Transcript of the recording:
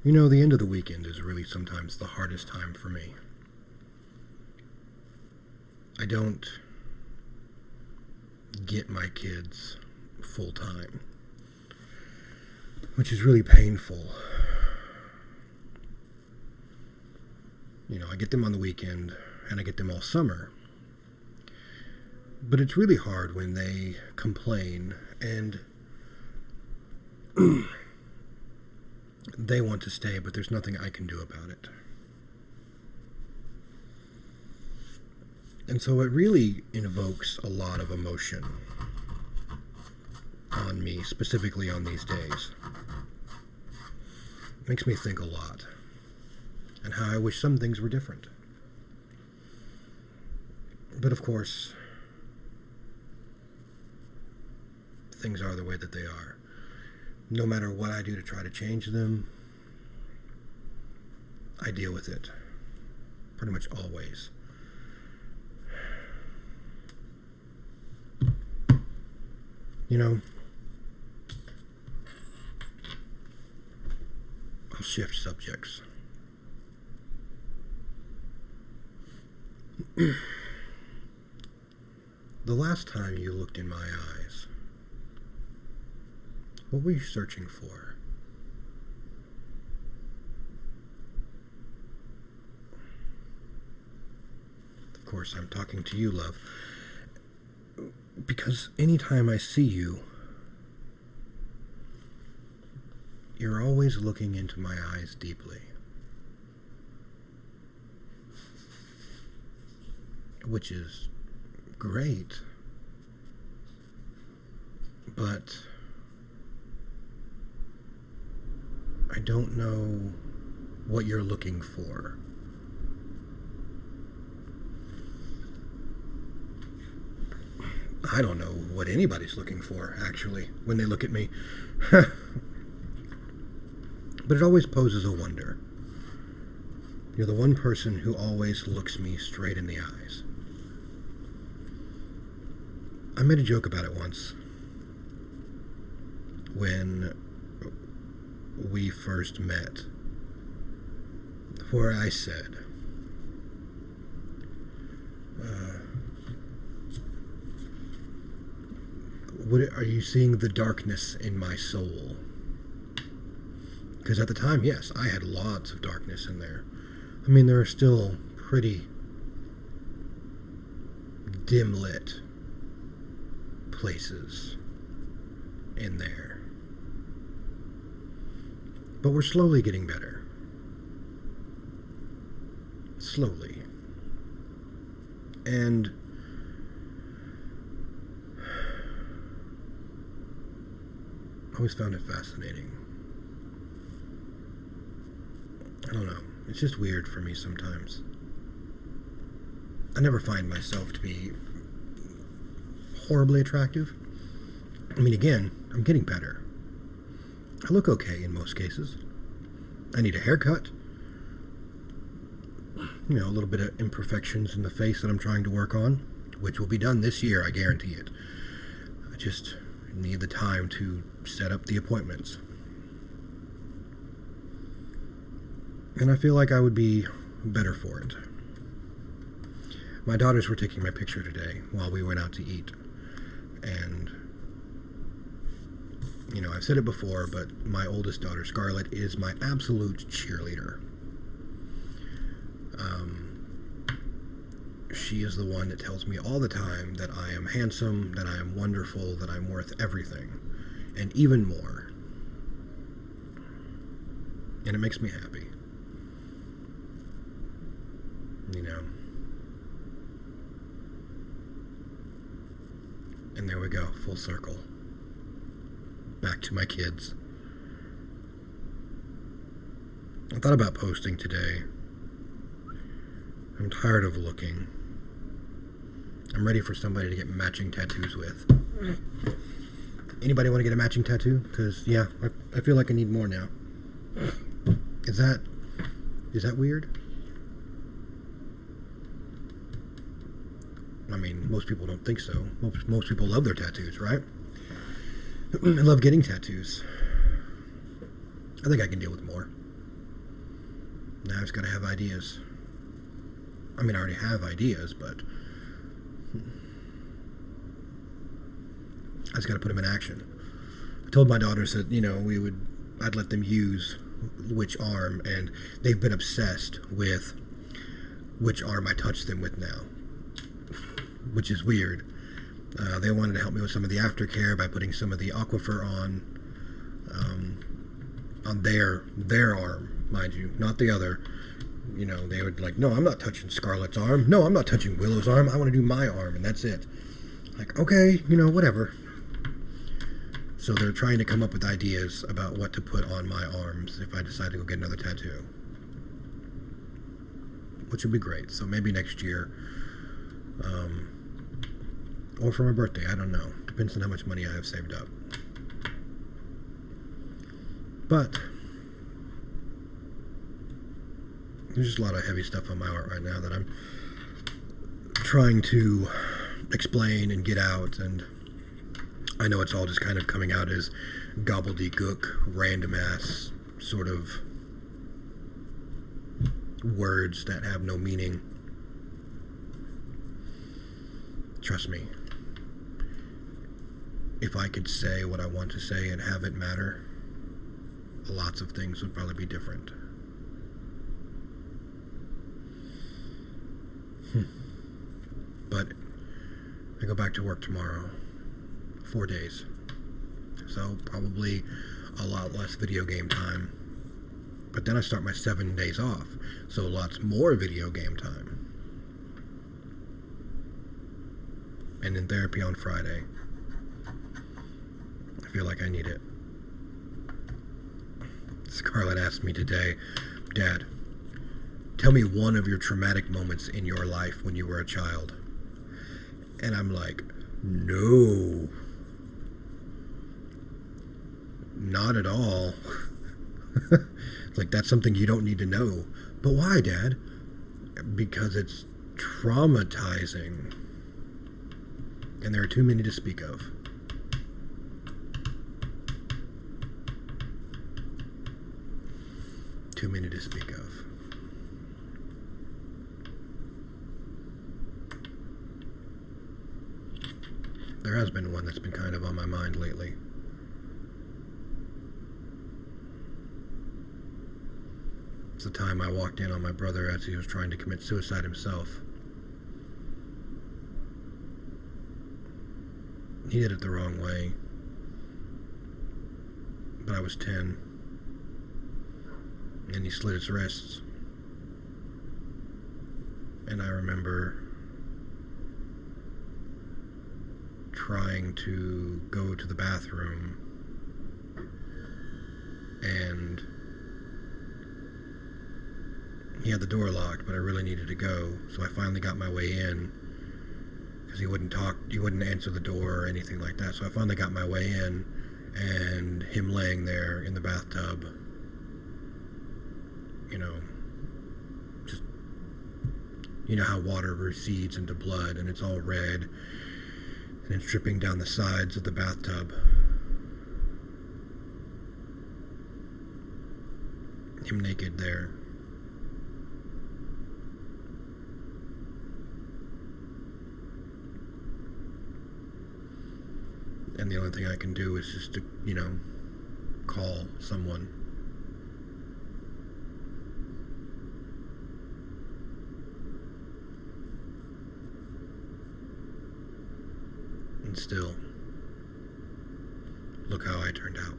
You know, the end of the weekend is really sometimes the hardest time for me. I don't get my kids full time, which is really painful. You know, I get them on the weekend and I get them all summer. But it's really hard when they complain and they want to stay, but there's nothing I can do about it. And so it really invokes a lot of emotion on me, specifically on these days. It makes me think a lot, and how I wish some things were different. But of course, things are the way that they are. No matter what I do to try to change them, I deal with it pretty much always. You know, I'll shift subjects. The last time you looked in my eyes, what were you searching for? Of course, I'm talking to you, love. Because anytime I see you, you're always looking into my eyes deeply. Which is great. But I don't know what you're looking for. I don't know what anybody's looking for, actually, when they look at me. But it always poses a wonder. You're the one person who always looks me straight in the eyes. I made a joke about it once when we first met, where I said, are you seeing the darkness in my soul? Because at the time, yes, I had lots of darkness in there. I mean, there are still pretty dim-lit places in there. But we're slowly getting better. Slowly. And I always found it fascinating. I don't know. It's just weird for me sometimes. I never find myself to be horribly attractive. I mean, again, I'm getting better. I look okay in most cases. I need a haircut. You know, a little bit of imperfections in the face that I'm trying to work on, which will be done this year, I guarantee it. I just need the time to set up the appointments. And I feel like I would be better for it. My daughters were taking my picture today while we went out to eat. And, you know, I've said it before, but my oldest daughter, Scarlett, is my absolute cheerleader. She is the one that tells me all the time that I am handsome, that I am wonderful, that I'm worth everything, and even more. And it makes me happy. You know. And there we go, full circle. Back to my kids. I thought about posting today. I'm tired of looking. I'm ready for somebody to get matching tattoos with. Anybody want to get a matching tattoo? Because, yeah, I feel like I need more now. Is that weird? I mean, most people don't think so. Most people love their tattoos, right? I love getting tattoos. I think I can deal with more. Now I just gotta have ideas. I mean, I already have ideas, but I just gotta put them in action. I told my daughters that, I'd let them use which arm, and they've been obsessed with which arm I touch them with now, which is weird. They wanted to help me with some of the aftercare by putting some of the aquifer on their arm, mind you, not the other. They would like, no, I'm not touching Scarlett's arm. No, I'm not touching Willow's arm. I want to do my arm, and that's it. Like, okay, whatever. So they're trying to come up with ideas about what to put on my arms if I decide to go get another tattoo, which would be great. So maybe next year, or for my birthday, I don't know. Depends on how much money I have saved up. But there's just a lot of heavy stuff on my art right now that I'm trying to explain and get out, and I know it's all just kind of coming out as gobbledygook, random ass sort of words that have no meaning. Trust me, if I could say what I want to say and have it matter, lots of things would probably be different. But I go back to work tomorrow. 4 days. So probably a lot less video game time. But then I start my 7 days off. So lots more video game time. And in therapy on Friday. I feel like I need it. Scarlett asked me today, Dad, tell me one of your traumatic moments in your life when you were a child. And I'm like, no. Not at all. It's like, that's something you don't need to know. But why, Dad? Because it's traumatizing. And there are too many to speak of. Too many to speak of. There has been one that's been kind of on my mind lately. It's the time I walked in on my brother as he was trying to commit suicide himself. He did it the wrong way. But I was 10. And he slit his wrists. And I remember trying to go to the bathroom, and he had the door locked, but I really needed to go, so I finally got my way in, because he wouldn't answer the door or anything like that. So I finally got my way in, and him laying there in the bathtub, just, how water recedes into blood and it's all red and it's dripping down the sides of the bathtub. Him naked there. And the only thing I can do is just to, call someone. And still, look how I turned out.